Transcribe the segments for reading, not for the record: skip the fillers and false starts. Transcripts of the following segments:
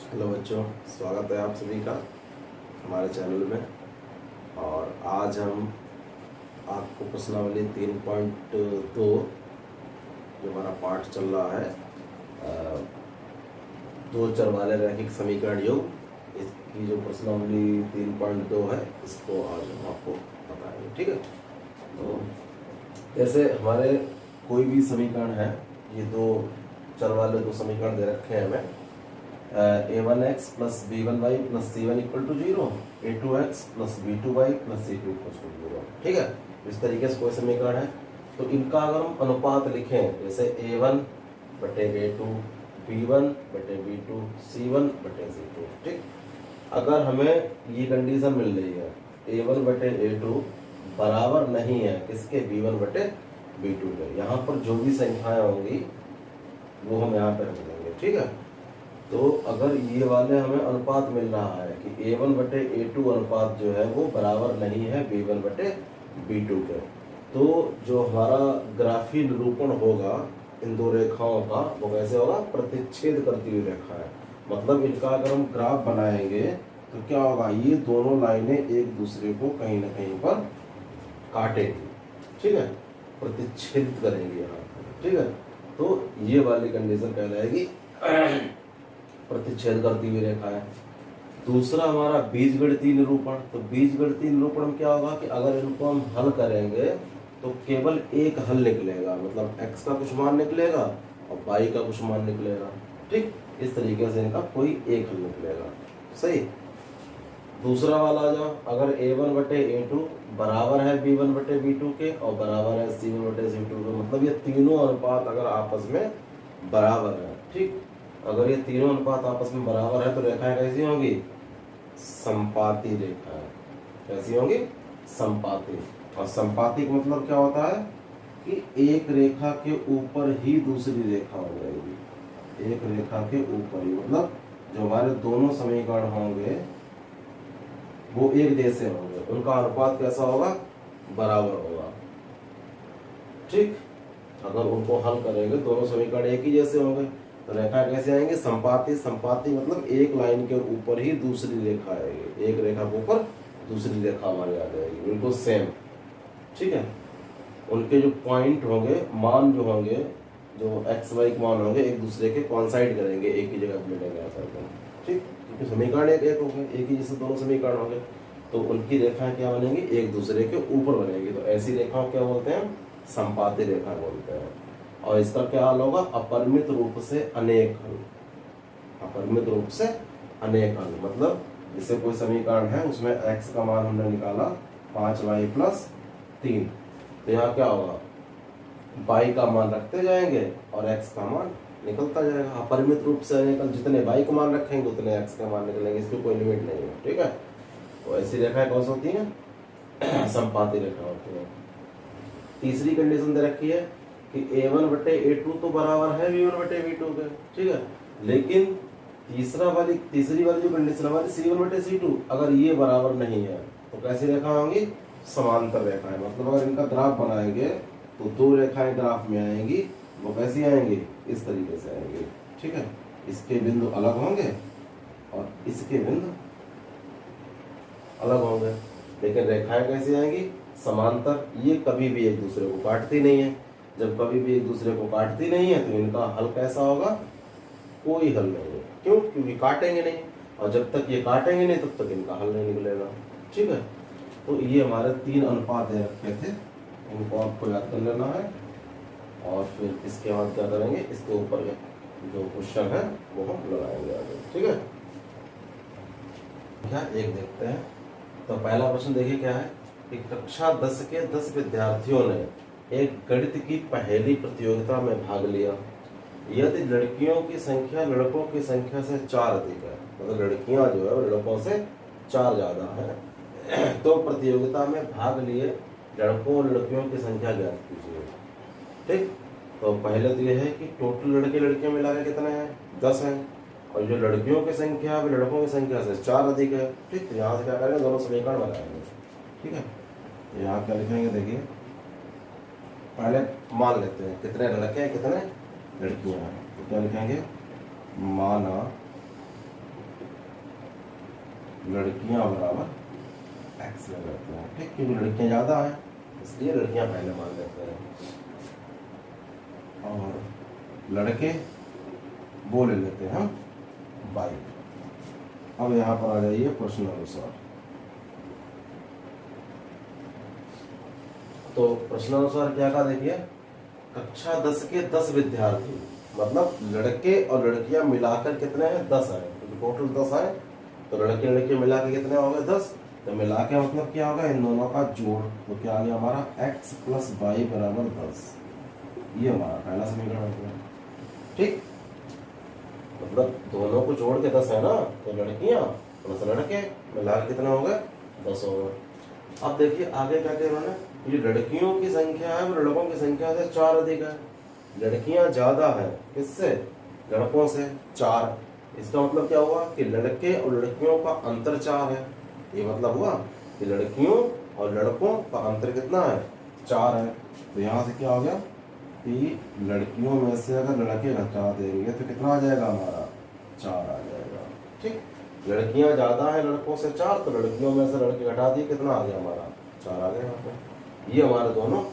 Hello बच्चों, स्वागत है आप सभी का हमारे चैनल में। और आज हम आपको प्रश्नावली 3.2 जो हमारा पाठ चल रहा है, दो चर वाले रैखिक समीकरण योग, इसकी जो प्रश्नावली 3.2 है इसको आज हम आपको बताएंगे। ठीक है, तो जैसे हमारे कोई भी समीकरण है, ये दो चर वाले दो समीकरण दे रखे हैं हमें। a1x plus b1y plus c1 equal to 0, a2x plus b2y plus c2 equal to 0। ठीक है, इस तरीके से कोई समीकरण है तो इनका अगर हम अनुपात लिखें, जैसे a1 बटे a2, b1 बटे b2, c1 बटे c2। ठीक, अगर हमें ये कंडीशन मिल रही है a1 बटे a2 बराबर नहीं है किसके, b1 बटे b2 के, यहाँ पर जो भी संख्याएं होंगी वो हम यहाँ पे रख देंगे। ठीक है, तो अगर ये वाले हमें अनुपात मिल रहा है कि a1 बटे a2 अनुपात जो है वो बराबर नहीं है b1 बटे b2 के, तो जो हमारा ग्राफी निरूपण होगा इन दो रेखाओं का वो कैसे होगा, प्रतिच्छेद करती हुई रेखा है। मतलब इनका अगर हम ग्राफ बनाएंगे तो क्या होगा, ये दोनों लाइनें एक दूसरे को कहीं ना कहीं पर काटेंगी। ठीक है, प्रतिच्छेद करेंगे यहाँ पर। ठीक है, तो ये वाली कंडीशन कहलाएगी प्रतिच्छेद करती हुई रेखा है। दूसरा हमारा बीजगणितीय निरूपण। तो बीजगणितीय निरूपण में क्या होगा कि अगर इनको हम हल करेंगे तो केवल एक हल निकलेगा, मतलब x का कुछ मान निकलेगा और y का कुछ मान निकलेगा। ठीक, इस तरीके से इनका कोई एक हल निकलेगा। सही। दूसरा वाला आ जाओ, अगर a1 बटे a2 बराबर है b1 बटे b2 के और बराबर है c1 बटे c2 के, मतलब ये तीनों अनुपात अगर आपस में बराबर है। ठीक, अगर ये तीनों अनुपात आपस में बराबर है तो रेखाएं कैसी होंगी, संपाती रेखाएं। कैसी होंगी, संपाती। और संपाती का मतलब क्या होता है कि एक रेखा के ऊपर ही दूसरी रेखा हो जाएगी। एक रेखा के ऊपर ही, मतलब जो हमारे दोनों समीकरण होंगे वो एक जैसे होंगे, उनका अनुपात कैसा होगा, बराबर होगा। ठीक, अगर उनको हल करेंगे दोनों समीकरण एक ही जैसे होंगे तो रेखा कैसे आएंगे, संपाती। संपाती मतलब एक लाइन के ऊपर ही दूसरी रेखा आएगी, एक रेखा के ऊपर दूसरी रेखा हमारी आ जाएगी, बिल्कुल सेम। ठीक है, उनके जो पॉइंट होंगे, मान जो होंगे, जो एक्स वाई के मान होंगे एक दूसरे के कॉन्साइड करेंगे, एक ही जगह मिलेंगे ऐसा। ठीक, क्योंकि समीकरण एक एक होंगे, एक ही जैसे दोनों समीकरण होंगे तो उनकी रेखाएं क्या बनेंगी, एक दूसरे के ऊपर बनेगी। तो ऐसी रेखाओं क्या बोलते हैं, संपाती रेखा बोलते हैं। और इसका क्या हाल होगा, अपरिमित रूप से अनेक हल। अपरिमित रूप से अनेक हल मतलब जैसे कोई समीकरण है उसमें x का मान हमने निकाला 5y प्लस 3, तो यहाँ क्या होगा, y का मान रखते जाएंगे और x का मान निकलता जाएगा। अपरिमित रूप से अनेक हल, जितने y का मान रखेंगे उतने x का मान निकलेंगे, इसकी कोई लिमिट नहीं है। ठीक है, तो ऐसी रेखाएं कौन सी होती हैं, संपाती रेखा होती है। तीसरी कंडीशन दे रखी है कि a1 बटे a2 तो बराबर है b1 बटे b2 के। ठीक है, लेकिन तीसरी वाली जो कंडीशन हमारी c1 बटे c2, अगर ये बराबर नहीं है तो कैसी रेखा होंगी, समांतर रेखाएं। मतलब अगर इनका ग्राफ बनाएंगे तो दो रेखाएं ग्राफ में आएंगी, वो कैसी आएंगी, इस तरीके से आएंगी। ठीक है, इसके बिंदु अलग होंगे और इसके बिंदु अलग होंगे, लेकिन रेखाएं कैसी आएंगी, समांतर। ये कभी भी एक दूसरे को काटती नहीं है। जब कभी भी एक दूसरे को काटती नहीं है तो इनका हल कैसा होगा, कोई हल नहीं है। क्यों, क्योंकि काटेंगे नहीं, और जब तक ये काटेंगे नहीं तब तक इनका हल नहीं निकलेगा। ठीक है, तो ये हमारे तीन अनुपात दे रखे थे, इनको आपको याद कर लेना है। और फिर इसके बाद क्या करेंगे, इसके ऊपर जो क्वेश्चन है वो हम लगाएंगे आगे। ठीक है, क्या एक देखते हैं। तो पहला प्रश्न देखिए क्या है कि कक्षा 10 के 10 विद्यार्थियों ने एक गणित की पहेली प्रतियोगिता में भाग लिया। यदि लड़कियों की संख्या लड़कों की संख्या से 4 अधिक है, मतलब लड़कियां जो है वो लड़कों से 4 ज्यादा है, तो प्रतियोगिता में भाग लिए लड़कों और लड़कियों की संख्या ज्ञात कीजिए। ठीक, तो पहले तो यह है कि टोटल लड़के लड़कियां मिला के कितने हैं, 10 हैं, और जो लड़कियों की संख्या है लड़कों की संख्या से 4 अधिक है। ठीक, तो यहाँ से क्या करेंगे, दोनों समीकरण बनाएंगे। ठीक है, तो यहाँ क्या लिखेंगे, देखिए पहले मान लेते हैं कितने लड़के हैं कितने लड़कियां हैं। तो क्या लिखेंगे, माना लड़कियां बराबर एक्स ले लेते हैं, ठीक, क्योंकि लड़कियां ज़्यादा हैं इसलिए लड़कियां पहले मान लेते हैं, और लड़के वो ले लेते हैं हम बाई। अब यहाँ पर आ जाइए प्रश्न अनुसार। तो प्रश्नानुसार क्या कहा, देखिए कक्षा 10 के 10 विद्यार्थी, मतलब लड़के और लड़कियां मिलाकर कितने हैं, 10 हैं, तो टोटल 10 है, तो लड़के लड़के मिला के कितने हो गए, 10। तो मिला के मतलब क्या होगा, इन दोनों का जोड़, तो क्या आ गया हमारा x प्लस वाई बराबर 10। ये हमारा पहला समीकरण हो गया, ठीक, मतलब दोनों को जोड़ के 10 है ना, तो लड़कियां प्लस लड़के मिला के कितने हो गए, 10 हो गए। अब देखिए आगे क्या कह रहे हैं, ये लड़कियों की संख्या है और लड़कों की संख्या से 4 अधिक है, लड़कियां ज्यादा है किससे, लड़कों से 4। इसका मतलब क्या हुआ कि लड़के और लड़कियों का अंतर 4 है। ये मतलब हुआ कि लड़कियों और लड़कों का अंतर कितना है, 4 है। तो यहाँ से क्या हो गया कि लड़कियों में से अगर लड़के घटा देंगे तो कितना आ जाएगा हमारा, 4 आ जाएगा, ठीक। लड़कियां ज्यादा है लड़कों से 4, तो लड़कियों में से लड़के घटा दिए, कितना आ गया हमारा, 4 आ गया यहाँ पे। ये हमारे दोनों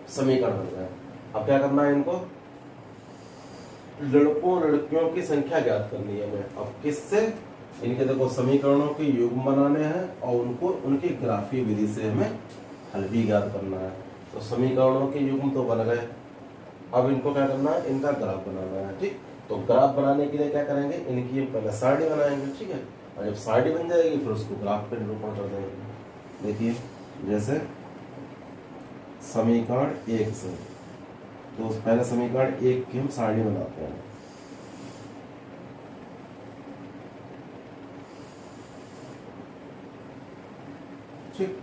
समीकरण बन गए। अब क्या करना है, इनको लड़कों लड़कियों की संख्या ज्ञात करनी है हमें। अब किससे, इनके देखो समीकरणों के युग्म बनाने हैं और उनको उनकी ग्राफीय विधि से हमें हल भी ज्ञात करना है। तो समीकरणों के युग्म तो बन गए, अब इनको क्या करना है, इनका ग्राफ बनाना है, ठीक। तो ग्राफ बनाने के लिए क्या करेंगे, इनकी पहले सारणी बनाएंगे, ठीक है, और जब सारणी बन जाएगी फिर उसको ग्राफ पे निरूपण कर देंगे। देखिए जैसे समीकरण 1 से, तो पहले समीकरण 1 की हम सारणी बनाते हैं। ठीक,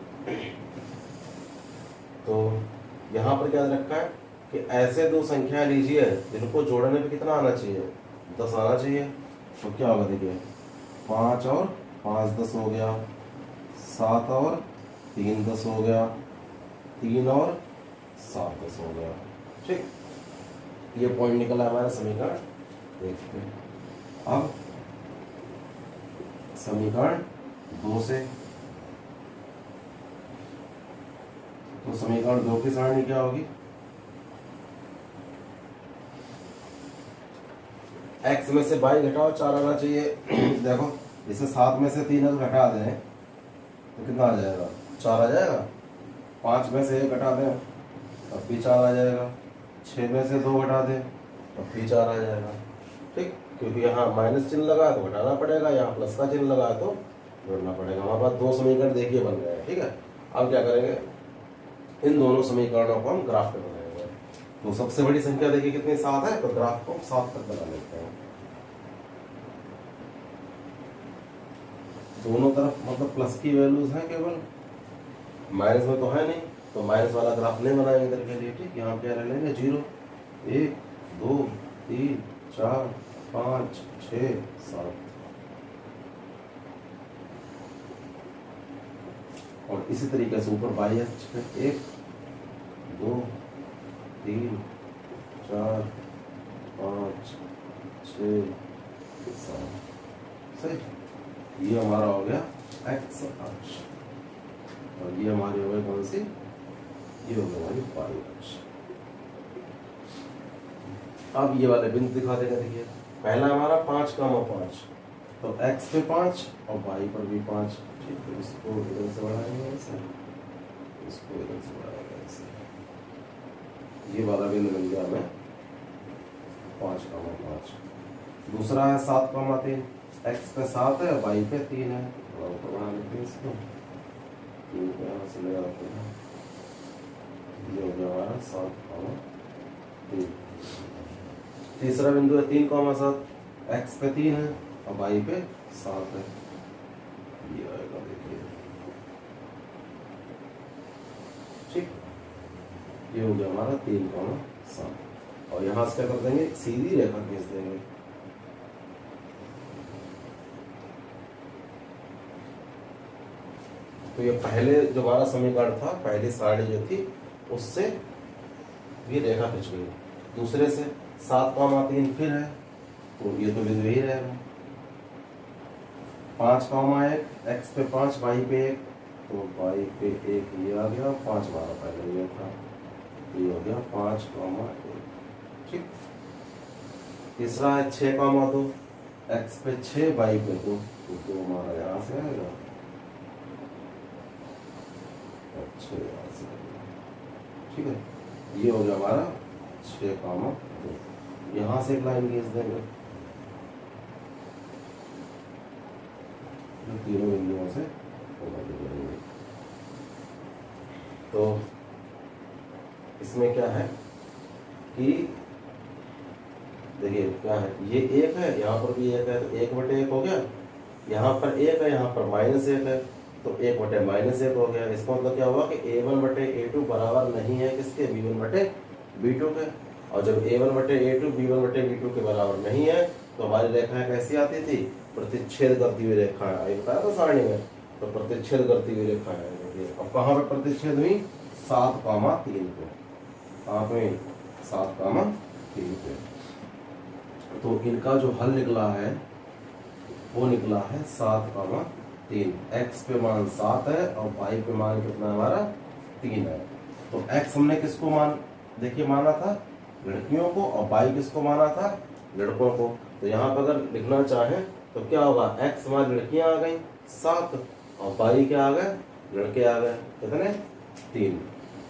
तो यहाँ पर क्या रखा है कि ऐसे दो संख्या लीजिए जिनको जोड़ने पे कितना आना चाहिए, 10 आना चाहिए। तो क्या होगा, देखिए 5 और 5 10 हो गया, 7 और 3 10 हो गया, 3 और 7 10 हो गया, ठीक। ये पॉइंट निकला हमारा समीकरण। देखते हैं अब समीकरण 2 से, तो समीकरण 2 की सारणी क्या होगी, x में से y घटाओ 4 आना चाहिए। देखो इसे 7 में से 3 अगर घटा दें तो कितना आ जाएगा, 4 आ जाएगा। 5 में से 1 घटा दें तब भी 4 आ जाएगा। 6 में से 2 घटा दें तब भी 4 आ जाएगा, ठीक, क्योंकि यहाँ माइनस चिन्ह लगा है तो घटाना पड़ेगा, यहाँ प्लस का चिन्ह लगा है तो जोड़ना पड़ेगा। हमारे पास 2 समीकरण देखिए बन गए, ठीक है। अब क्या करेंगे, इन दोनों समीकरणों को हम ग्राफ पे बनाएंगे। तो सबसे बड़ी संख्या देखिए कितनी, 7 है, तो ग्राफ को 7 तक बना लेते हैं। दोनों तरफ मतलब प्लस की वैल्यूज हैं, केवल माइनस में तो है नहीं, तो माइनस वाला ग्राफ नहीं बनाएंगे इधर के लिए, ठीक। यहाँ क्या रह लेंगे 0 1 2 3 4 5 6 7, और इसी तरीके से ऊपर बाई अक्ष पे 1 2 3 4 5 6 7, सही। ये हमारा हो गया एक्स अक्ष, और ये हमारी हो गई कौन सी, ये हो गई हमारी वाई अक्ष। अब ये वाले बिंदु दिखा देगा, देखिए पहला हमारा 5,5, तो x पे 5 और y पर भी 5, ठीक। तो इसको इधर से बढ़ाएंगे ऐसे, इसको इधर से बढ़ाएंगे ऐसे, ये वाला बिंदु मिल गया हमें 5,5। दूसरा है 7,3, x पे 7 है y पे 3 है, ऊपर बढ़ा लेते हैं इसको, 3 को यहाँ से ले आते हैं, ये हो गया हमारा 7,3। तीसरा बिंदु है 3,7, x पे 3 है और y पे 7 है, ये आएगा देखिए, ठीक। ये हो गया हमारा 3,7, और यहाँ से क्या कर देंगे, सीधी रेखा खींच देंगे। तो ये पहले जो हमारा समीकरण था, पहली सारणी जो थी उससे भी रेखा खींच गई। दूसरे से 7,3 फिर है, तो ये तो बिंदु ही रहेगा। 5,1 एक्स पे 5 वाई पे 1, तो वाई पे 1 ये आ गया, 5 हमारा पहले ये था, ये हो गया 5,1। ठीक। तीसरा है 6,2 एक्स पे 6 वाई पे 2, तो 2 हमारा यहाँ से आएगा, अच्छा यहाँ से आएगा। ठीक है, ये हो गया हमारा 6,2। यहाँ से एक लाइन खींच देंगे तीनों बिंदुओं से लेंगे। तो इसमें क्या है कि देखिए क्या है, ये 1 है, यहाँ पर भी 1 है, तो 1/1 हो गया, यहाँ पर 1 है, यहाँ पर -1 है, तो 1/-1 हो गया। इसका मतलब क्या हुआ कि A1/A2 बराबर नहीं है किसके, B1/B2 के। और जब A1/A2 B1/B2 के बराबर नहीं है तो हमारी रेखाएं कैसी आती थी, प्रतिच्छेद करती हुई रेखाएं आई, बताया था सारणी में, तो प्रतिच्छेद करती हुई रेखाएं आई। अब कहाँ पे प्रतिच्छेद हुई, 7,3 पे, कहाँ पे 7,3 पे। तो इनका जो हल निकला है वो निकला है 7,3। एक्स पे मान 7 है और वाई पे मान कितना हमारा 3 है। तो एक्स हमने किसको देखिए माना था, लड़कियों को, और वाई किसको माना था, लड़कों को। तो यहाँ पर अगर लिखना चाहें तो क्या होगा, एक्स हमारी लड़कियां आ गई 7 और वाई क्या आ गए, लड़के आ गए, कितने 3।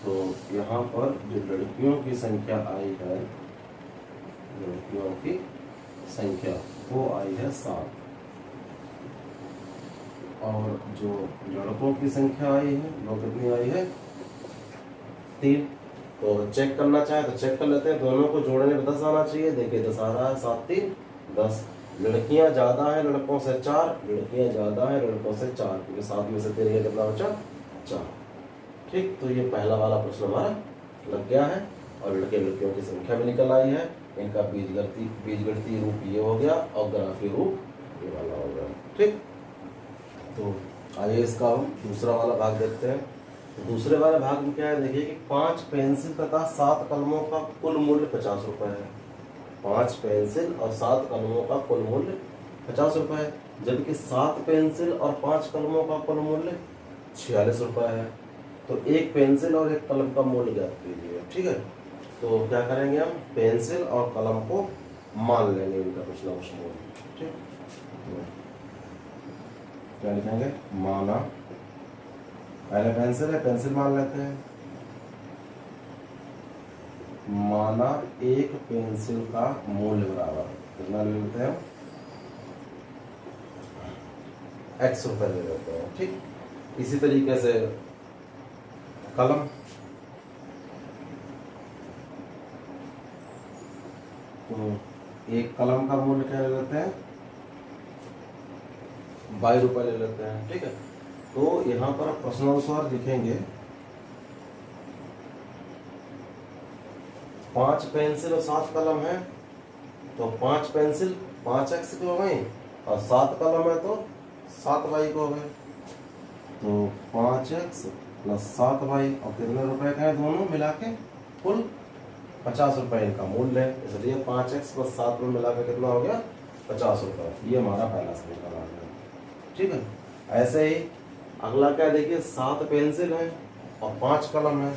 तो यहाँ पर जो लड़कियों की संख्या आई है, लड़कियों की संख्या वो आई है 7, और जो लड़कों की संख्या आई है वो कितनी आई है 3। तो चेक करना चाहे तो चेक कर लेते हैं, दोनों को जोड़ने में 10 आना चाहिए। देखिए 10 आ रहा है, 7 3 10। लड़कियां ज्यादा है लड़कों से 4, लड़कियां ज्यादा है लड़कों से 4, क्योंकि 7 में से 3 कितना बचा 4। ठीक, तो ये पहला वाला प्रश्न हमारा लग गया है, और लड़के लड़कियों की संख्या भी निकल आई है। इनका बीजगणितीय रूप ये हो गया और ग्राफीय रूप ये वाला हो गया। ठीक, तो आइए इसका हम दूसरा वाला भाग देखते हैं। तो दूसरे वाले भाग में क्या है, देखिए कि 5 पेंसिल तथा 7 कलमों का कुल मूल्य 50 रुपए है। 5 पेंसिल और 7 कलमों का कुल मूल्य 50 रुपए है, जबकि 7 पेंसिल और 5 कलमों का कुल मूल्य 46 रुपए है। तो एक पेंसिल और एक कलम का मूल्य ज्ञात कीजिए। ठीक है, तो क्या करेंगे हम, पेंसिल और कलम को मान लेंगे इनका कुछ ना कुछ मूल्य। ठीक, तो क्या लिखेंगे, माना, पहले पेंसिल है, पेंसिल मान लेते हैं। माना एक पेंसिल का मूल्य बराबर कितना ले लेते हैं, x रुपए ले लेते हैं। ठीक, इसी तरीके से कलम, तो एक कलम का मूल्य क्या ले लेते हैं, 22 रुपए ले लेते हैं। ठीक है, तो यहाँ पर प्रश्नानुसार लिखेंगे 5 पेंसिल और 7 कलम है, तो 5 पेंसिल 5x की हो गई और 7 कलम है तो 7y को हो गए। तो 5x प्लस 7y और कितने रुपए का है, दोनों मिला के कुल 50 रुपए इनका मूल्य है, इसलिए 5x प्लस 7 में मिला के कितना हो गया 50 रुपए। ये हमारा पहला समीकरण आ गया। ठीक है, ऐसे ही अगला क्या देखिए, 7 पेंसिल है और 5 कलम है।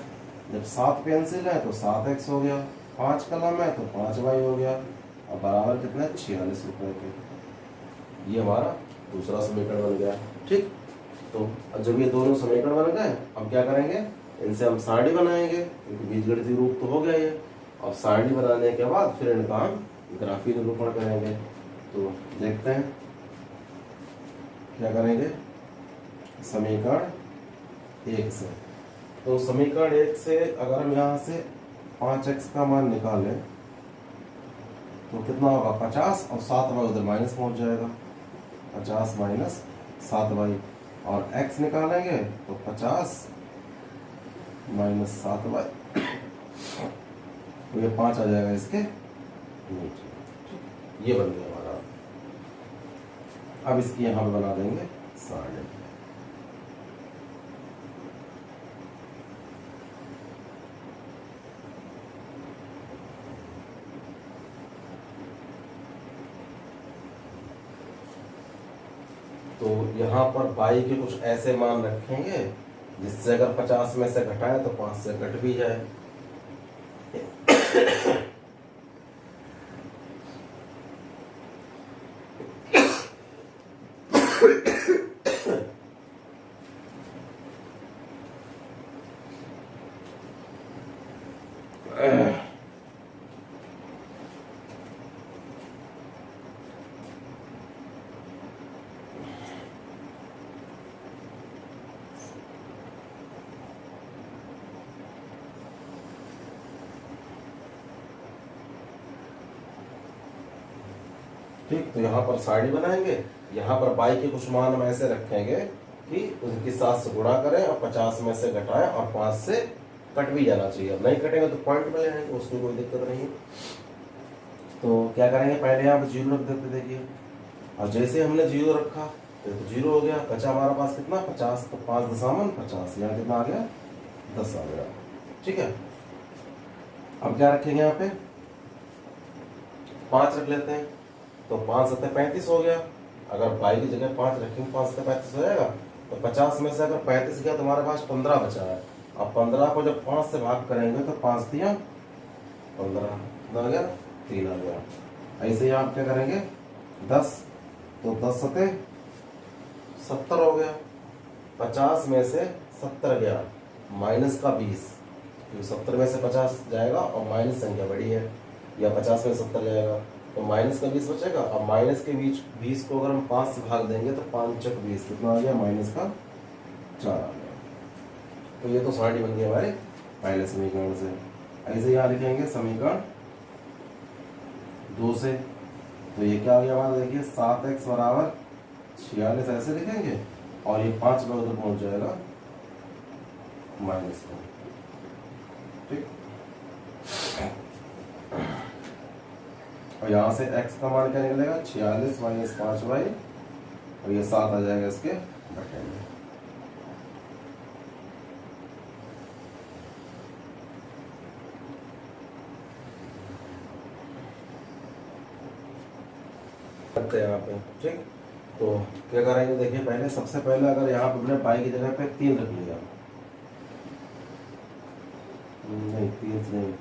जब 7 पेंसिल है तो 7x हो गया, 5 कलम है तो 5y हो गया, और बराबर कितने 46 रुपए के। ये हमारा दूसरा समीकरण बन गया। ठीक, तो जब ये दोनों समीकरण बन गए, हम क्या करेंगे, इनसे हम सारणी बनाएंगे, क्योंकि बीजगणितीय रूप तो हो गया ये। और सारणी बनाने के बाद फिर इनका हम ग्राफीय निरूपण करेंगे। तो देखते हैं क्या करेंगे, समीकरण 1 से। तो समीकरण 1 से अगर हम यहाँ से 5x का मान निकालें तो कितना होगा 50, और 7y उधर माइनस पहुंच जाएगा, 50 माइनस 7y, और x निकालेंगे तो 50 माइनस 7y, तो ये 5 आ जाएगा इसके नीचे। ये बन गया हमारा। अब इसकी यहाँ पे बना देंगे सारणी। तो यहाँ पर बाई के कुछ ऐसे मान रखेंगे जिससे अगर 50 में से घटाए तो 5 से कट भी जाए। ठीक, तो यहाँ पर साइड बनाएंगे, यहाँ पर बाई के कुछ मान हम ऐसे रखेंगे कि उनके साथ से गुणा करें और 50 में से घटाएं और 5 से कट भी जाना चाहिए। नहीं कटेंगे तो पॉइंट में ले आएंगे, उसकी कोई दिक्कत नहीं। तो क्या करेंगे, पहले यहाँ पर 0 रख देते, देखिए, और जैसे हमने 0 रखा तो 0 हो गया। बचा हमारा पास कितना, 50, तो 5 दशामन 50, यहाँ कितना आ गया, 10 आ गया। ठीक है, अब क्या रखेंगे, यहाँ पे 5 रख लेते हैं, तो 5 सत्ते 35 हो गया। अगर बाई की जगह 5 रखेंगे 5 सत्ते 35 हो जाएगा। तो 50 में से अगर 35 गया तो हमारे पास 15 बचा है। अब 15 को जब 5 से भाग करेंगे तो 5 दिया 15, कितना आ गया, 3 आ गया। ऐसे ही आप क्या करेंगे, 10, तो 10 सत्ते 70 हो गया। 50 में से 70 गया, माइनस का 20, क्योंकि 70 में से 50 जाएगा और माइनस संख्या बड़ी है, या 50 में 70 जाएगा तो माइनस का 20 बचेगा। और माइनस के बीच 20 को अगर हम 5 से भाग देंगे तो 5 चक 20, कितना आ गया, माइनस का 4 आ गया। तो ये तो साइड बन गई हमारे पहले समीकरण से। ऐसे यहाँ लिखेंगे समीकरण 2 से, तो ये क्या हो गया हमारा, देखिए 7x बराबर 46 ऐसे लिखेंगे, और ये 5 में उधर पहुंच जाएगा माइनस का। ठीक, और यहाँ से x का मान क्या निकलेगा, 46 माइनस 5y, और ये 7 आ जाएगा इसके बटे में। करते हैं यहाँ पे। ठीक, तो क्या करेंगे, देखिए पहले सबसे पहले अगर यहाँ पे अपने बाई की जगह पे 3 रख लिया, नहीं 3 नहीं,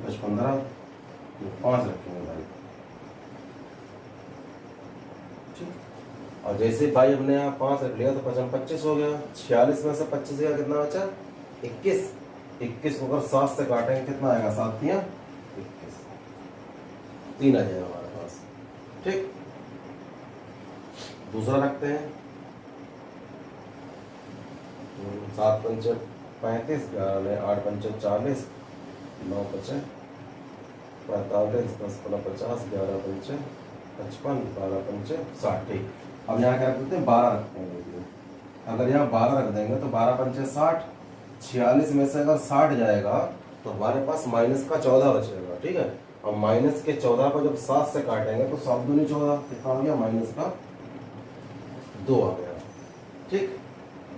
15, 5 रखेंगे बाई। और जैसे भाई हमने यहाँ 5 रख लिया तो 25 हो गया। 46 में से 25 का कितना बचा, 21। 21 को अगर 7 से काटेंगे कितना आएगा, 7 तिया 21, 3 आ जाएगा हमारे पास। ठीक, दूसरा रखते हैं, 7 पंचे 35, 8 पंचे 40, 9 पंचे 45, 10 50, 11 पंचे 55, 12 पंचे 60। ठीक, अब यहाँ क्या रख देते हैं, 12 रखते हैं। अगर यहाँ 12 रख देंगे तो 12 पंचे 60, 46 में से अगर 60 जाएगा तो हमारे पास माइनस का 14 बचेगा। ठीक है, और माइनस के 14 को जब 7 से काटेंगे तो 7 दूनी 14, कितना हो गया, माइनस का 2 आ गया। ठीक,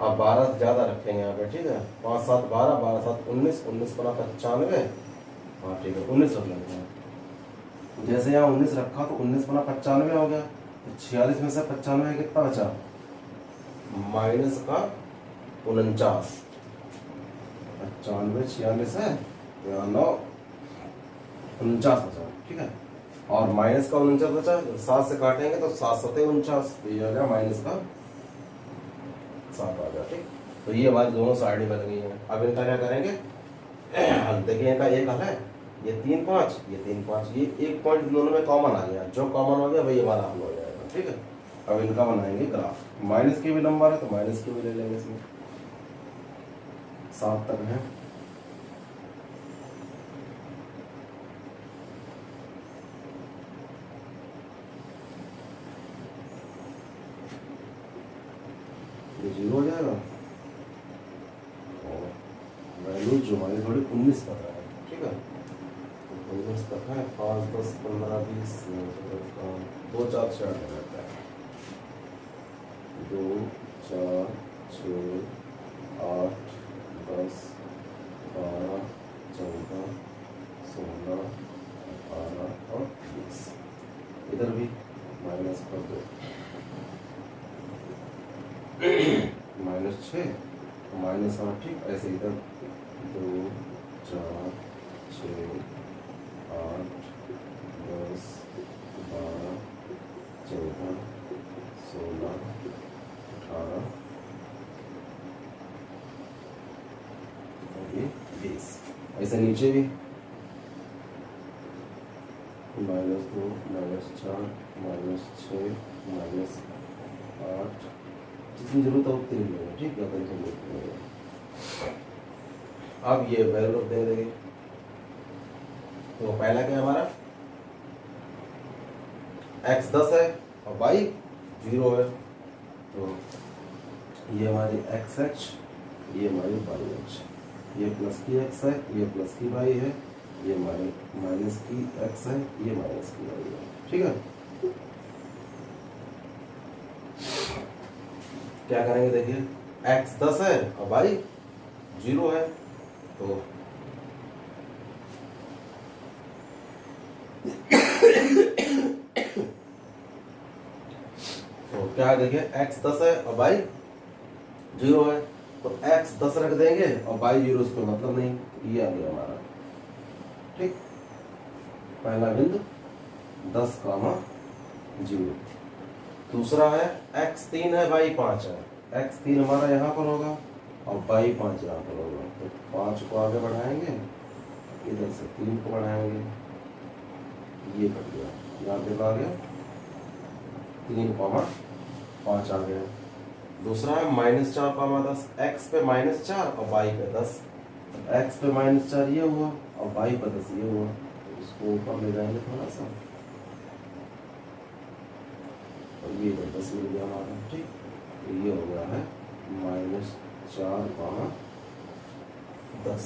अब 12 ज्यादा रखेंगे यहाँ पे। ठीक है, 5 7 12, 12 7 19, 19 बना 95। हाँ ठीक है, 19 रख लेंगे। जैसे यहाँ 19 रखा तो 19 बना 95 हो गया। तो 46 में से 95 कितना बचा, माइनस का 49। 95 46 है, 9 49 बचा। ठीक है, और माइनस का 49 बचा, 7 से काटेंगे तो 7 7 49, तो ये हो गया माइनस का 7 आ गया। ठीक, तो ये हमारी दोनों साइड बन गई हैं। अब इनका क्या करेंगे, हल देखिए, इनका एक हल है, ये 3 5, ये 3 5, ये एक पॉइंट दोनों में कॉमन आ गया, जो कॉमन हो गया वही हमारा हल हो जाएगा। ठीक है, अब इनका बनाएंगे ग्राफ। माइनस के भी नंबर है तो माइनस के भी ले लेंगे, इसमें 7 तक है। ये 0 हो जाएगा, और वैल्यू जो हमारी थोड़ी 19 तक है। ठीक है, 19 तक है, 5 10 15 20, 2 4 6 रहता है, 2 4 6 8 10 12 14 16 18 और 20। इधर भी माइनस कर दो। -6 -8, ठीक। ऐसे इधर 2 4 6 8 10 12 14 16 18 और ये 20। ऐसे नीचे भी -2 -4 -6 -8, जितनी जरूरत है उतनी लेंगे, ठीक है। अब ये वैल्यू दे देंगे। तो पहला क्या है हमारा, x 10 है और y 0 है, तो ये हमारी xh, ये हमारी yh, ये प्लस की x है, ये प्लस की y है, ये माइनस की x है, ये माइनस की y है, ठीक है। क्या करेंगे, देखिए x 10 है और y 0 है, तो क्या है, देखिए x 10 है और y 0 है, तो x 10 रख देंगे और y 0, उसको मतलब नहीं, ये आ गया हमारा, ठीक। पहला बिंदु 10, 0। दूसरा है x 3 है y 5 है, x 3 हमारा यहाँ पर होगा और y 5 यहाँ पर होगा, तो 5 को आगे बढ़ाएंगे, इधर से 3 को बढ़ाएंगे, ये कट गया, यहाँ पे आ गया 3, 5 आ गया। दूसरा है -4, 10, x पे -4 और y पे 10, x पे -4 ये हुआ और y पे 10 ये हुआ, तो इसको ऊपर ले जाएंगे थोड़ा सा, और ये 10 मिल गया हमारा, ठीक। तो ये हो गया है -4, 10,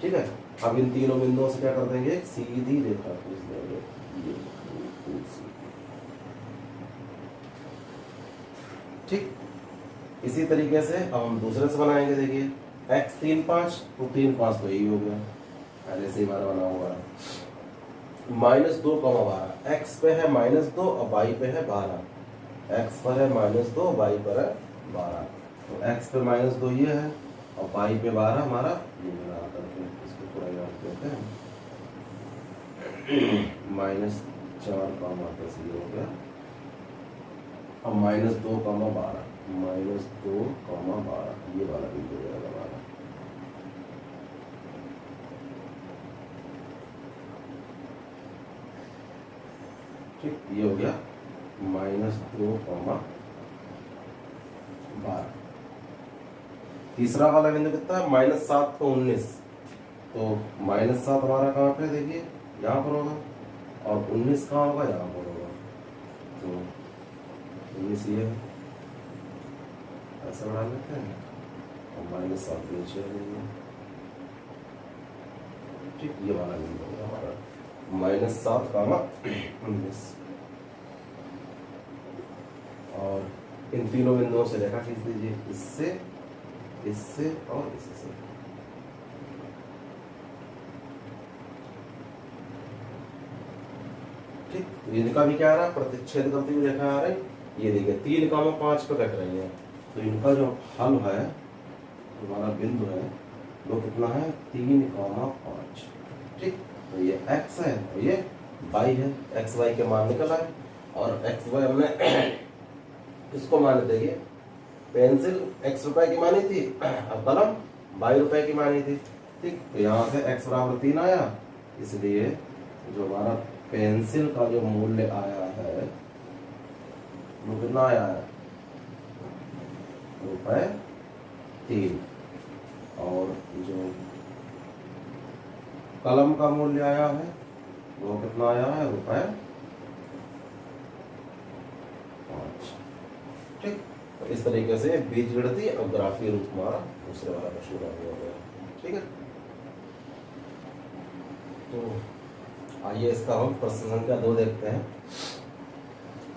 ठीक है। अब इन तीनों बिंदुओं से क्या कर देंगे, एक सीधी रेखा खींच देंगे, ये ठीक। इसी तरीके से अब हम दूसरे से बनाएंगे, देखिए x 3, 5, तो 3, 5 तो यही हो गया, पहले से ही हमारा बना हुआ है। -2, 12, x पे है -2 और y पे है 12, x पर है -2, y पर है 12, तो x पे -2 ये है और y पे 12 हमारा ये मिला करके, इसको थोड़ा याद करते हैं, -4, 10 ये हो गया, और -2, 12, -2, 12 ये वाला बिंदु हो जाएगा हमारा, ठीक। ये हो गया -2, 12। तीसरा वाला बिंदु कितना है, -7 को 19, तो -7 हमारा कहाँ पे, देखिए यहाँ पर होगा, और 19 कहाँ होगा, यहाँ पर होगा, तो 19 ये है, ऐसा बढ़ा लेते हैं और -7 नीचे आ जाएंगे, ठीक। ये वाला बिंदु होगा हमारा -7, 19, और इन तीनों बिंदुओं से रेखा खींच लीजिए, इससे, इससे और इससे, ठीक। इनका भी क्या आ रहा है, प्रतिच्छेद करती हुई रेखा आ रही, ये देखिए 3, 5 पे कट रही है, तो इनका जो हल है, हमारा बिंदु है वो कितना है, 3, 5, ठीक। तो ये x है और ये y है, x y के मान निकल आए, और x y हमने इसको मान देंगे, पेंसिल x रुपए की मानी थी, अब कलम y रुपए की मानी थी, ठीक। तो यहाँ से x बराबर 3 आया, इसलिए जो हमारा पेंसिल का जो मूल्य आया है वो कितना आया है, ₹3, और जो कलम का मूल्य आया है वो कितना आया है, ₹5, ठीक। तो इस तरीके से बीजगणितीय और ग्राफीय रूप हमारा दूसरे वाला प्रश्न हो गया, ठीक है। तो आइए इसका हम प्रश्न संख्या 2 देखते हैं।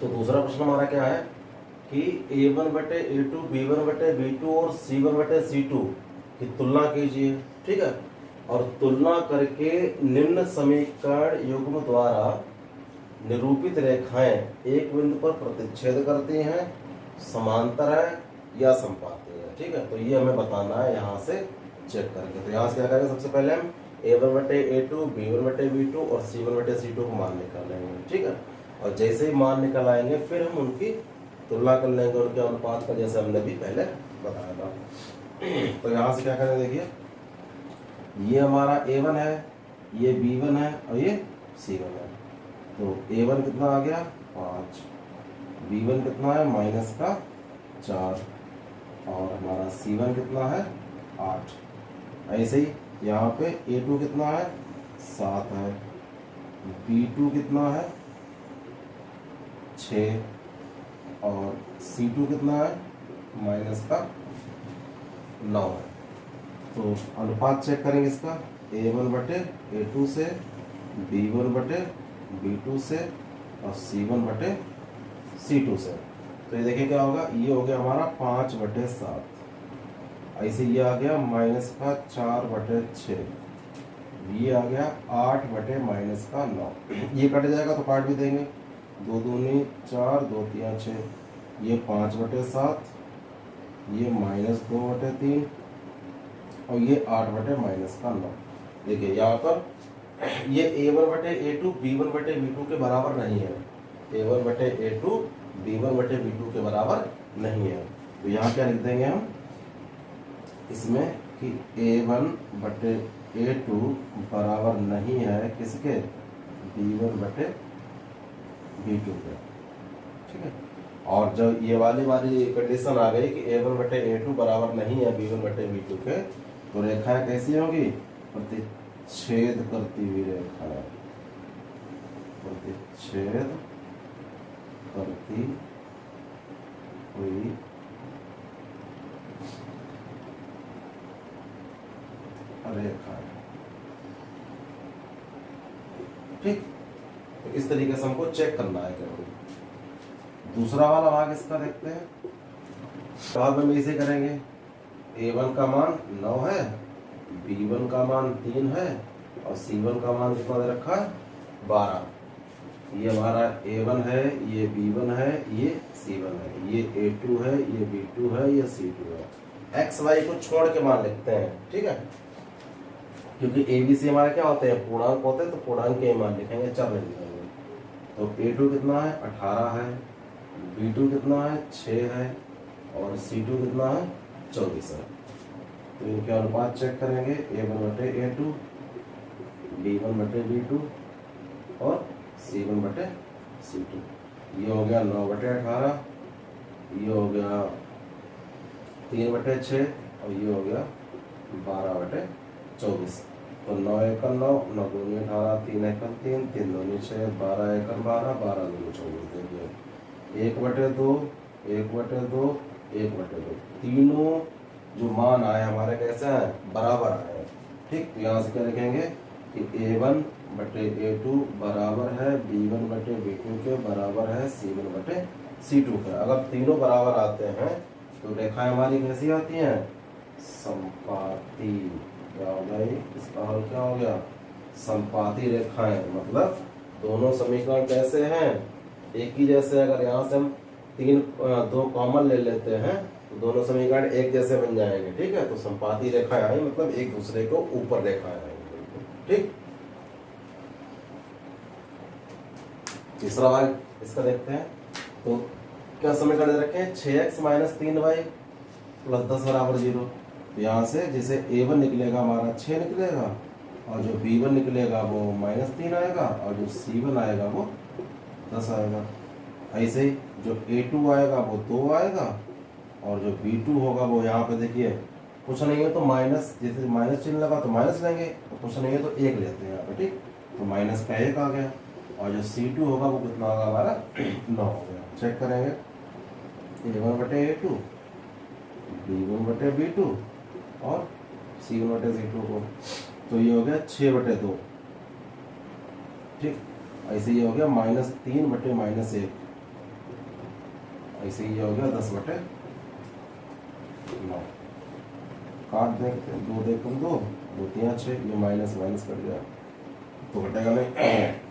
तो दूसरा प्रश्न हमारा क्या है कि A1/A2, B1/B2 और C1/C2 की तुलना कीजिए, ठीक है। और तुलना करके निम्न समीकरण युग्म द्वारा निरूपित रेखाएं एक बिंदु पर प्रतिच्छेद करती हैं, समांतर है या संपाती है। ठीक है, तो ये हमें बताना है यहाँ से चेक करके। तो यहाँ से क्या करेंगे, सबसे पहले हम A1/A2, B1/B2 और C1/C2 को मान निकालेंगे। ठीक है, और जैसे ही मान निकल आएंगे फिर हम उनकी तुलना कर लेंगे उनके अनुपात का, जैसे हमने भी पहले बताया था। तो यहाँ से क्या करें, देखिए ये हमारा A1 है, ये B1 है और ये C1 है। तो A1 कितना आ गया 5, B1 कितना है -4 और हमारा C1 कितना है 8। ऐसे ही यहाँ पे A2 कितना है 7 है, B2 कितना है 6 और C2 कितना है -9 है। तो अनुपात चेक करेंगे इसका, A1/A2 से, B1/B2 से और C1/C2 से। तो ये देखिए क्या होगा, ये हो गया हमारा 5/7। ऐसे ये आ गया -4/6, ये आ गया 8/-9। ये कट जाएगा तो काट भी देंगे, 2 दूनी 4, 2 3 6, ये 5/7, ये -2/3 और ये 8/-9। देखिए यहाँ पर ये A1/A2 B1/B2 के बराबर नहीं है, A1/A2 B1/B2 के बराबर नहीं है। तो यहाँ क्या लिख देंगे हम इसमें कि A1/A2 बराबर नहीं है किसके, B1/B2 के। ठीक है, और जब ये वाली कंडीशन आ गई कि A1/A2 बराबर नहीं है B1/B2 के, तो रेखाएं कैसी होंगी, प्रतिच्छेद करती हुई रेखा, प्रतिच्छेद करती हुई रेखा। ठीक, तो इस तरीके से हमको चेक करना है केवल। दूसरा वाला भाग इसका देखते हैं, भाग में इसे करेंगे। A1 का मान 9 है, B1 का मान 3 है और C1 का मान कितना दे रखा है 12। ये हमारा A1 है, ये B1 है, ये C1 है, ये A2 है, ये B2 है, ये C2 है। X Y को छोड़ के मान लिखते हैं। ठीक है, क्योंकि ABC हमारे क्या होते हैं, पूर्णांक होते हैं, तो पूर्णांक के मान लिखेंगे, चर नहीं लिखेंगे। तो A2 कितना है 18 है, B2 कितना है 6 है और C2 कितना है 24 है। तो इनके अनुपात चेक करेंगे, A1/A2, B1/B2 और C1/C2। ये हो गया 9/18, ये हो गया 3/6 और ये हो गया 12/24। तो 9 एकम 9, 9 दूनी 18, 3 एकम 3, 3 दूनी 6, 12 एकम 12, 12 दूनी 24। देखिए 1/2, 1/2, 1/2, तीनों जो मान आए हमारे कैसे हैं, बराबर आए। ठीक, तो यहाँ से क्या लिखेंगे कि A1/A2 बराबर है B1/B2 के, बराबर है C1/C2 के। अगर तीनों बराबर आते हैं तो रेखाएं हमारी कैसी आती हैं, संपाती। क्या हो गया, इसका हल क्या हो गया, संपाती रेखाएं। मतलब दोनों समीकरण कैसे हैं, एक ही जैसे। अगर यहाँ से हम 2 कॉमन ले लेते हैं तो दोनों समीकरण एक जैसे बन जाएंगे। ठीक है, तो संपाती रेखाएं आई मतलब एक दूसरे को ऊपर रेखाएं आएंगी। ठीक, तीसरा भाग इसका देखते हैं। तो क्या समीकरण दे रखे हैं, 6x - 3y + 10 = 0। तो यहाँ से जैसे A1 निकलेगा हमारा 6 निकलेगा और जो B1 निकलेगा वो -3 आएगा और जो C1 आएगा वो 10 आएगा। ऐसे ही जो A2 आएगा वो 2 आएगा और जो B2 होगा वो यहाँ पे देखिए कुछ नहीं है तो माइनस, जैसे माइनस चिन्ह लगा तो माइनस लेंगे, तो कुछ नहीं है तो 1 लेते हैं यहाँ पे। ठीक, तो माइनस का 1 आ गया और जो C2 होगा वो कितना होगा हमारा 9 हो गया। चेक करेंगे A1/A2, B1/B2 और C1/C2 को, तो ये हो गया 6/2। ठीक, ऐसे ये हो गया -3/-1, ऐसे ये हो गया 10/9। काट देंगे, 2 देखो 2, 2 3 6, ये माइनस माइनस कट गया तो घटेगा नहीं।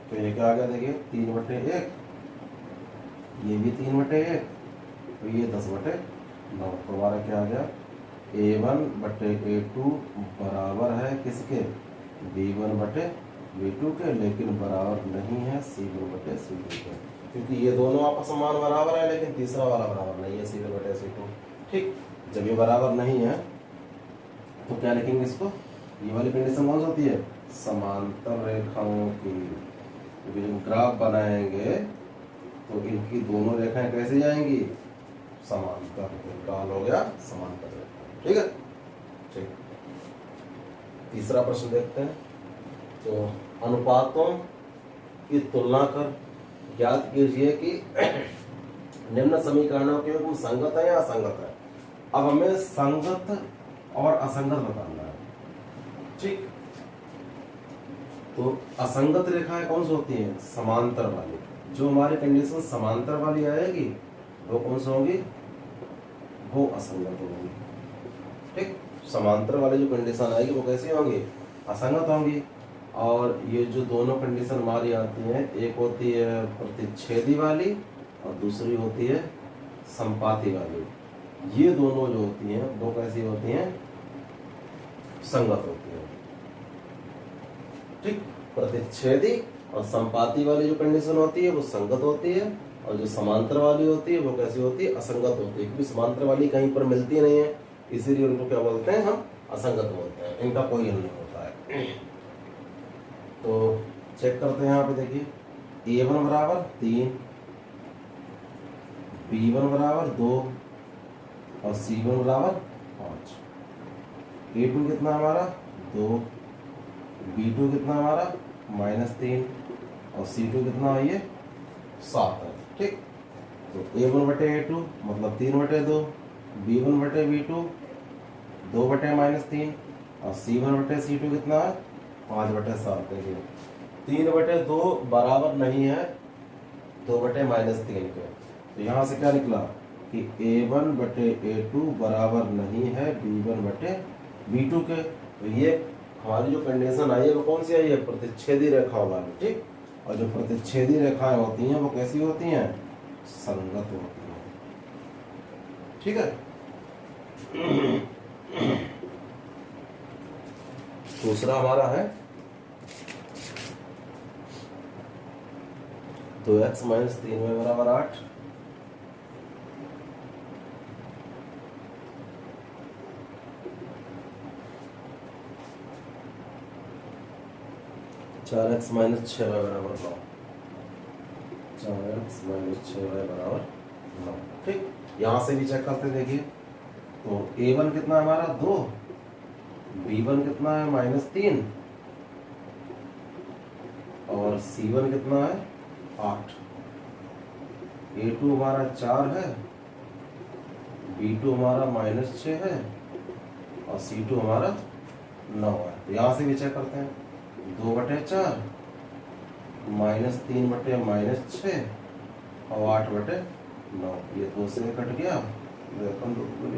तो ये क्या आ गया, देखिए 3/1, ये भी 3/1, तो ये 10/9। 9। तो हमारा क्या आ गया, A1/A2 बराबर है किसके, B1/B2 के, लेकिन बराबर नहीं है C1/C2 के, क्योंकि ये दोनों आपस में मान बराबर है लेकिन तीसरा वाला बराबर नहीं है C1/C2। ठीक, जब ये बराबर नहीं है तो क्या लिखेंगे इसको, ये वाली कंडीशन कौन सी होती है, समांतर रेखाओं की। क्योंकि जब ग्राफ बनाएंगे तो इनकी दोनों रेखाएं कैसे जाएंगी, समांतर। काल हो गया समांतर रेखा। ठीक है, ठीक। तीसरा प्रश्न देखते हैं। तो अनुपातों की तुलना कर ज्ञात कीजिए कि निम्न समीकरणों के योग संगत है या असंगत है। अब हमें संगत और असंगत बताना है। ठीक, तो असंगत रेखाएं कौन सी होती हैं, समांतर वाली। जो हमारी कंडीशन समांतर वाली आएगी वो कौन सी होंगी, वो असंगत होंगी। ठीक, समांतर वाली जो कंडीशन आएगी वो कैसी होंगी, असंगत होंगी। और ये जो दोनों कंडीशन हमारी आती हैं, एक होती है प्रतिच्छेदी वाली और दूसरी होती है संपाती वाली। ये दोनों जो होती हैं वो कैसी होती हैं, संगत होती है। ठीक, प्रतिच्छेदी और संपाती वाली जो कंडीशन होती है वो संगत होती है, और जो समांतर वाली होती है वो कैसी होती है, असंगत होती है। क्योंकि समांतर वाली कहीं पर मिलती नहीं है, इसीलिए उनको क्या बोलते हैं, हम असंगत बोलते हैं। इनका कोई हल नहीं होता है। तो चेक करते हैं, यहाँ पे देखिए A1 बराबर 3, B1 बराबर 2 और C1 बराबर 5। A2 कितना हमारा 2, B2 कितना हमारा -3 और C2 कितना है, ये 7 है। ठीक, तो A1/A2 मतलब 3/2, B1/B2 2/-3 और C1/C2 कितना है 5/7। देखिए 3/2 बराबर नहीं है 2/-3 के। तो यहाँ से क्या निकला कि A1/A2 बराबर नहीं है B1/B2 के। तो ये हमारी जो कंडीशन आई है वो कौन सी आई है, प्रतिच्छेदी रेखाओं वाली। ठीक, और जो प्रतिच्छेदी रेखाएं होती हैं वो कैसी होती हैं, संगत होती हैं। ठीक है। दूसरा हमारा है 2x - 3y बराबर 8। चार एक्स माइनस 6y बराबर 9। 4x - 6y बराबर 9। ठीक, यहां से भी चेक करते देखिए। तो A1 कितना है हमारा 2, B1 कितना है -3 और C1 कितना है 8। A2 हमारा 4 है, B2 हमारा -6 है और C2 हमारा 9 है। तो यहाँ से भी चेक करते हैं, 2/4 -3/-6 और 8/9। ये 2 से कट गया,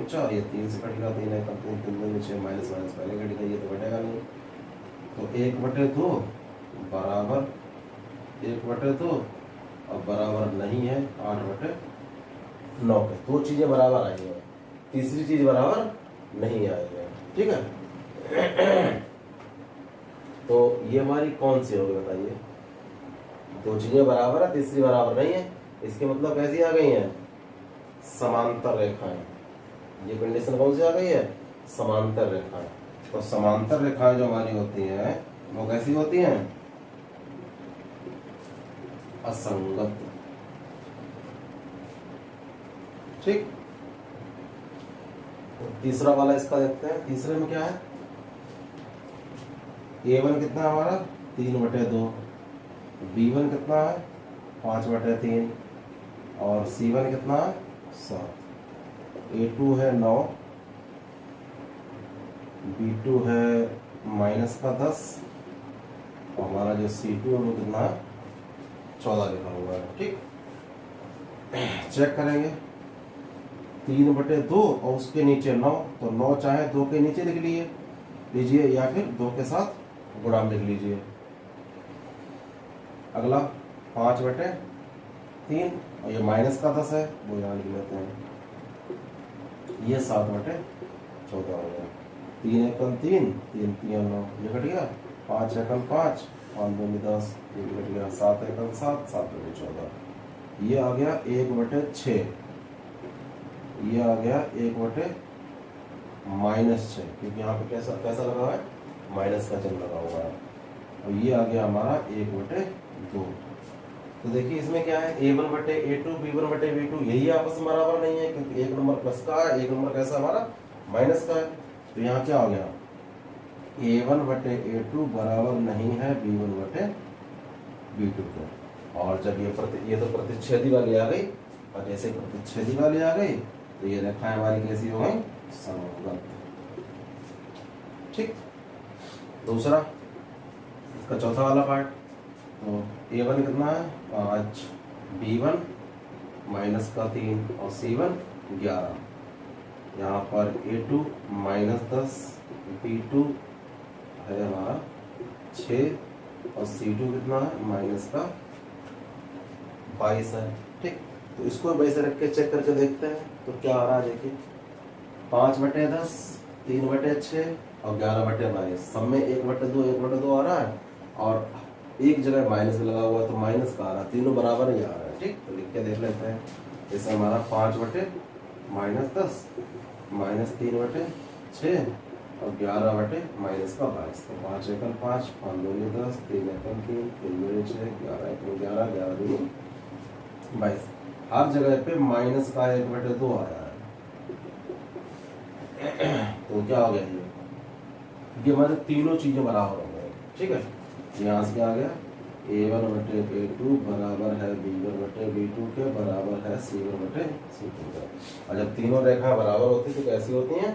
4, ये 3 से कट गया, 3 है 3 6 माइनस पहले कट गया, ये तो कटेगा नहीं। तो 1/2 बराबर 1/2 और बराबर नहीं है 8/9 के। 2 चीजें बराबर आई है, तीसरी चीज बराबर नहीं आई है। ठीक है। तो ये हमारी कौन सी होगी बताइए, 2 चीजें बराबर है, तीसरी बराबर नहीं है। इसके मतलब कैसी आ गई है, समांतर रेखाएं। ये कंडीशन कौन सी आ गई है, समांतर रेखाएं। तो समांतर रेखाएं जो हमारी होती हैं वो कैसी होती हैं, असंगत। ठीक, तो तीसरा वाला इसका देखते हैं। तीसरे में क्या है, A1 कितना है हमारा 3/2, B1 कितना है 5/3 और C1 कितना है 7। A2 है 9, B2 है -10 और हमारा जो C2 है वो कितना है 14 लिखा हुआ है। ठीक, चेक करेंगे 3/2 और उसके नीचे 9, तो 9 चाहे 2 के नीचे लिख लीजिए या फिर 2 के साथ गुणा लिख लीजिए। अगला 5/3 और ये -10 है, वो यहाँ लिख लेते हैं। ये 7/14 हो गया। 3 एकम 3, 3 3 9, ये कट गया। 5 एकम 5, 5 दूनी 10, ये भी कट गया। 7 एकम 7, 7 दूनी 14, ये आ गया 1/6। ये आ गया 1/-6, क्योंकि यहाँ पे कैसा कैसा लगा हुआ है, माइनस का चिन्ह लगा हुआ है। और ये आ गया हमारा 1/2। तो देखिए इसमें क्या है, a1/a2 b1/b2 यही आपस में बराबर नहीं है, क्योंकि एक नंबर प्लस का है, एक नंबर कैसा हमारा माइनस का है। तो यहाँ क्या हो गया, a1/a2 बराबर नहीं है b1/b2 के। और जब ये तो प्रतिच्छेदी वाली आ गई, और जैसे प्रतिच्छेदी वाली आ गई तो ये रेखाएं हमारी कैसी हो गई, समगत। ठीक। दूसरा इसका चौथा वाला पार्ट, तो a1 कितना है 5, b1 -3 और c1 11। यहाँ पर a2 -10, b2 है हमारा 6 और c2 कितना है -22 है। ठीक। तो इसको वैसे रख के चेक करके देखते हैं तो क्या आ रहा है, देखिए 5/10, 3/6 और 11/22, सब में 1/2 1/2 आ रहा है, और एक जगह माइनस लगा हुआ है तो माइनस का आ रहा है, तीनों बराबर ही आ रहा है। ठीक। तो लिख के देख लेते हैं। जैसे हमारा 5/-10 -3/6 और 11/-22, तो 5 एकम 5, 5 दूनी 10, 3 एकम 3, 3 दूनी 6, 11 एकम 11, 11 दूनी 22। हर जगह पे माइनस का 1/2 आ रहा है। तो क्या हो गया, ये हमारे तीनों चीजें बराबर हो गए। ठीक है। यहाँ से क्या आ गया, a1/a2 बराबर है b1/b2 के, बराबर है c1/c2 के। और जब तीनों रेखा बराबर होती है तो कैसी होती हैं,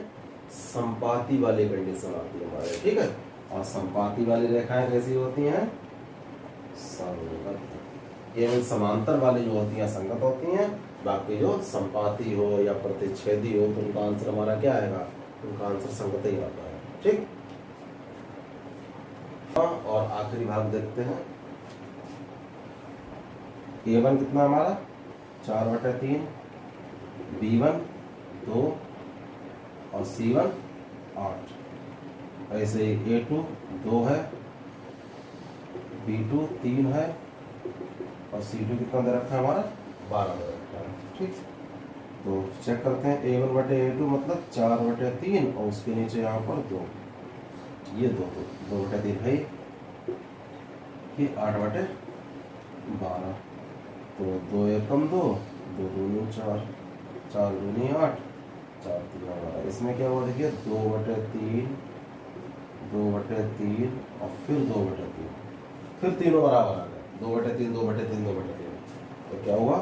संपाती वाली कंडीशन आती है हमारे। ठीक है। और संपाती वाली रेखाएं कैसी होती हैं, संगत। केवल समांतर वाली जो होती हैं संगत होती हैं, बाकी जो संपाती हो या प्रतिच्छेदी हो तो उनका आंसर हमारा क्या आएगा, उनका आंसर संगत ही आता है। ठीक। और आखिरी भाग देखते हैं। a1 कितना हमारा 4/3, b1 2 और c1 8। ऐसे ही a2 2 है, b2 3 है और c2 कितना दे रखा है हमारा 12 दे रखा है। ठीक। तो चेक करते हैं, a1/a2 मतलब 4/3 और उसके नीचे यहाँ पर 2, ये 2/3 है, ये 8/12। तो 2 एकम 2, 2 दूनी 4, 4 दूनी 8, 4 3 हमारा। इसमें क्या हुआ देखिए, 2/3, 2/3 और फिर 2/3, फिर तीनों बराबर आ गए, 2/3, 2/3, 2/3। तो क्या हुआ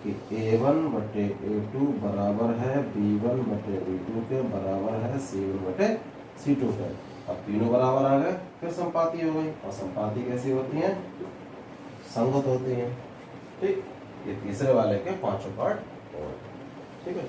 कि a1/a2 बराबर है b1/b2 के, बराबर है c1/c2 के। अब तीनों बराबर आ गए, फिर संपाती हो गई, और संपाती कैसी होती हैं, संगत होती हैं। ठीक। ये तीसरे वाले के 5 पार्ट। ठीक है।